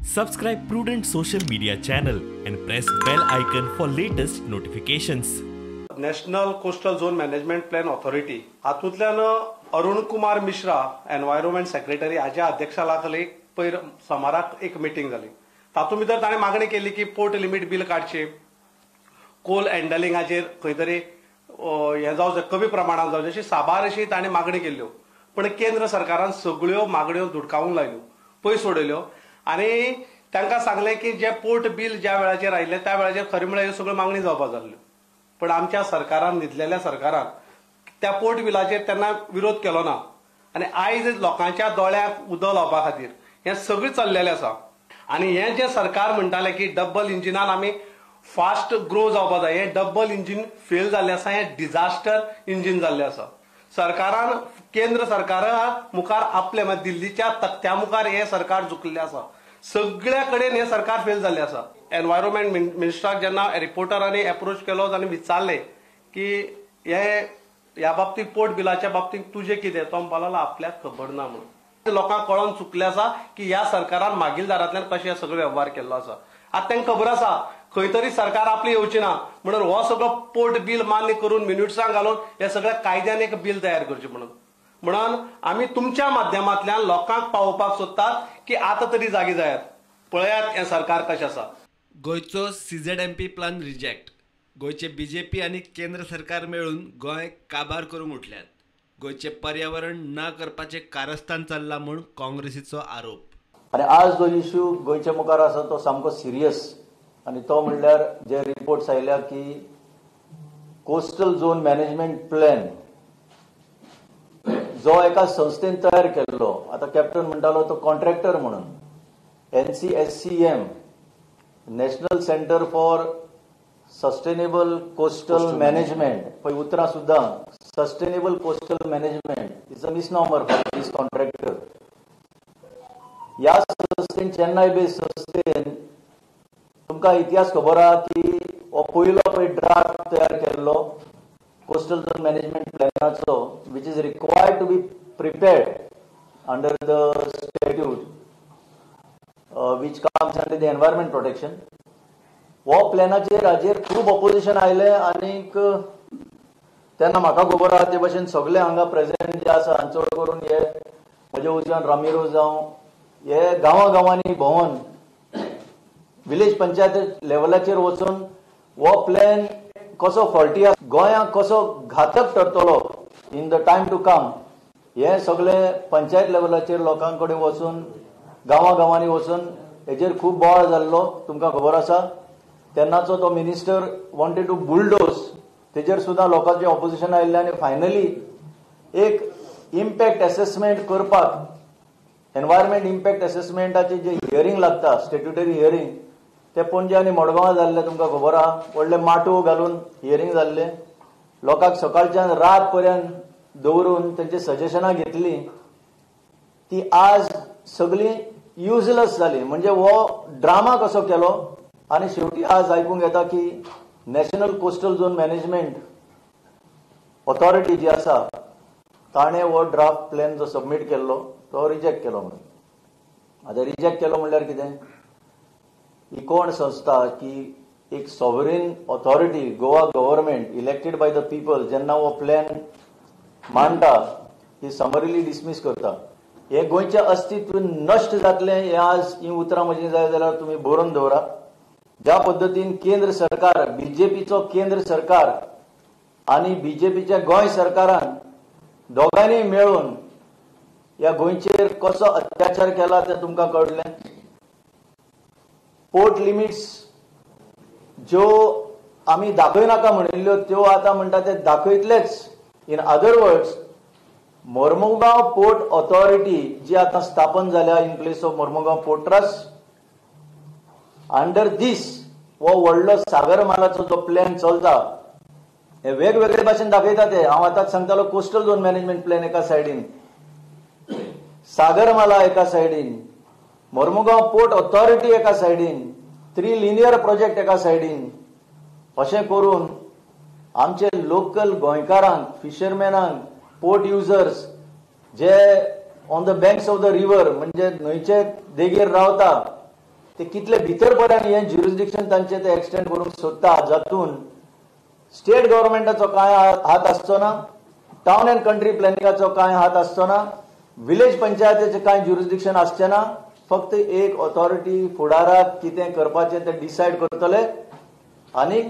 Subscribe Prudent social media channel and press bell icon for latest notifications. National coastal zone management plan authority हातूंतल्यान Arun Kumar Mishra environment secretary हाच्या अध्यक्षाखाली पयर सोमाराक एक meeting जाली. तातूंत भितर ताणें मागणी केली की पोर्ट लिमीट बील काडचें, कोल हँडलिंगाचेर खंय तरी हें जावचें, कमी प्रमाणात जावचें अशी साबार अशी ताणें मागणी केल्ल्यो. पण केंद्र सरकारान सगळ्यो मागण्यो धुडकावूंक लायल्यो, पयस सोडयल्यो आनी तांकां सांगलें की जे पोर्ट बील ज्या वेळाचेर आयिल्लें त्या वेळाचेर खरें म्हळ्यार ह्यो सगळ्यो मागणी जावपाक जाल्ल्यो. पण आमच्या सरकारान न्हिदलेल्या सरकारान त्या पोर्ट बिलाचेर तेन्ना विरोध केलो ना आनी आयज लोकांच्या दोळ्याक उदक लावपा खातीर हें सगळें चल्लेलें आसा. आनी हें जें सरकार म्हणटालें की डबल इंजिनान आमी फास्ट ग्रो जावपाक जाय, हें डबल इंजिन फेल जाल्लें आसा, हें डिझास्टर इंजिन जाल्लें आसा. सरकारान केंद्र सरकारा मुखार आपले दिल्लीच्या तख्त्या मुखार हें सरकार झुकल्लें आसा. सगळ्या कडेन हें सरकार फेल जाल्लें आसा. एनवायरमेंट मिनिस्टराक जेन्ना रिपोर्टरांनी एप्रोच केलो आनी विचारलें की ह्या बाबतींत पोर्ट बिलाच्या बाबतींत तुजें कितें, तो म्हणपाक आपल्याक खबर ना म्हणून. लोकांक कळोन चुकलें आसा की ह्या सरकारान मागीलदारांतल्यान कशें हे सगळो वेव्हार केल्लो आसा. आतां तांकां खबर आसा खंय तरी सरकार आपली येवची ना म्हणून हो सगळो पोर्ट बील मान्य करून मिनिट्सांक घालून हे सगळ्या कायद्यान एक बील तयार करचें म्हणून आमी तुमच्या माध्यमांतल्यान लोकांक पावोवपाक सोदतात की आतां तरी जागी जायात. पळयात हें सरकार कशें आसा. गोयचो CZMP प्लान रिजेक्ट. गोयचे BJP आनी केंद्र सरकार मेळून गोंय काबार करूंक उठल्यात. गोयचे पर्यावरण ना करपाचें कारस्थान चल्लां म्हूण काँग्रेसीचो आरोप. आनी आज जो इश्यू गोंयच्या मुखार आसा तो सामको सिरियस. आनी तो म्हणल्यार जे रिपोर्ट्स आयल्या की कोस्टल झोन मॅनेजमेंट प्लॅन जो एका संस्थेन तयार केल्लो, आता कॅप्टन म्हणटालो तो कॉन्ट्रॅक्टर म्हणून, NCSCM national centre for sustainable coastal management, पळय उतरां सुद्दां sustainable coastal management is a misnomer for this contractor. ह्या संस्थेन चेन्नय बेस्ड संस्थेन तुमकां इतिहास खबर आहा की हो पयलो पळय ड्राफ्ट तयार केल्लो कोस्टल झोन मॅनेजमेंट प्लॅनाचो, which is required to be prepared under the statute which comes under the environment protection. हो प्लॅनाचेर हाजेर खूब ऑपोजिशन आयलें आनीक तेन्ना म्हाका खबर आहा ते भशेन सगळे हांगा प्रेजेंट जे आसा, चड करून हे म्हजे वचून रामिरो जावं हे गांवांनी भोंवन विलेज पंचायत लेवलाचेर वचून हो प्लॅन कसो फॉल्टी आसा, गोंयांक कसो घातक ठरतलो in the time to come, हे सगळे पंचायत लेवलाचेर लोकां कडेन वचून गांवांनी वचून हेजेर खूब बोवाळ जाल्लो तुमकां खबर आसा. तेन्नाचो तो मिनिस्टर वॉन्टेड टू बुलडोज, तेजेर सुद्दां लोकांचें ऑपोजिशन आयिल्लें आनी फायनली एक इम्पॅक्ट असेसमेंट करपाक, एनवायरमेंट इम्पॅक्ट असेसमेंटाचें जे हियरींग लागता, स्टॅट्युटरी हियरींग, ते पणजे आनी मडगांवां जाल्ले तुमकां खबर आहा. व्हडले माटू घालून हियरींग जाल्ले, लोकांक सकाळच्यान रात पर्यंत दवरून तेंची सजेशनां घेतली, ती आज सगळीं युजलेस जाली. म्हणजे हो ड्रामा कसो केलो आनी शेवटी आज आयकूंक येता की national coastal zone management authority जी आसा ताणें हो ड्राफ्ट प्लॅन जो सबमीट केल्लो तो रिजेक्ट केलो म्हणून. आतां रिजेक्ट केलो म्हणल्यार कितें, ही कोण संस्था की एक sovereign authority, Goa government elected by the people, जेन्ना हो प्लॅन मांडटा ही समरीली डिसमीस करता. हे गोंयचें अस्तित्व नश्ट जातलें हें आज ही उतरां म्हजी जाय जाल्यार तुमी बरोवन दवरा. ज्या पद्दतीन केंद्र सरकार, BJPचो केंद्र सरकार आनी BJPच्या गोंय सरकारान दोगांनी मेळून ह्या गोंयचेर कसो अत्याचार केला तें तुमकां कळटलें. पोर्ट लिमिट्स ज्यो आमी दाखयनाका म्हणिल्ल्यो त्यो आतां म्हणटा ते दाखयतलेच. In other words, Mormugao port authority जी आतां स्थापन जाल्या in place of Mormugao port trust, under this हो व्हडलो सागरमालाचो जो प्लॅन चलता हे वेगवेगळे भाशेन दाखयता. ते हांव आतांच सांगतालो, कोस्टल झोन मॅनेजमेंट प्लॅन एका सायडीन, सागरमाला एका सायडीन, मोर्मुगांव पोर्ट ऑथॉरिटी एका सायडीन, 3 लिनियर प्रोजेक्ट एका सायडीन. अशें करून आमचे लोकल गोंयकारांक, फिशरमॅनांक, पोर्ट युजर्स जे on the banks of the river म्हणजे न्हंयचे देगेर रावता ते कितले भितर पर्यंत हे ज्युरिस्डिक्शन तांचे ते एक्सटेंड करूंक सोदता, जातून स्टेट गव्हर्नमेंटाचो कांय हात आसचो ना, टाउन अँड कंट्री प्लॅनिंगाचो कांय हात आसचो ना, विलेज पंचायतीचे कांय ज्युरिस्डिक्शन आसचें ना. फक्त एक ऑथॉरिटी फुडाराक कितें करपाचें तें डिसायड करतले आनी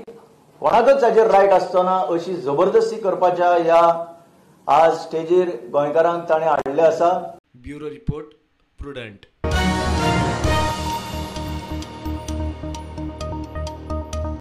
कोणाकच ताजेर रायट आसचो ना अशी जबरदस्ती करपाच्या ह्या आज स्टेजीर गोंयकारांक ताणें हाडले आसा. Bureau report, prudent.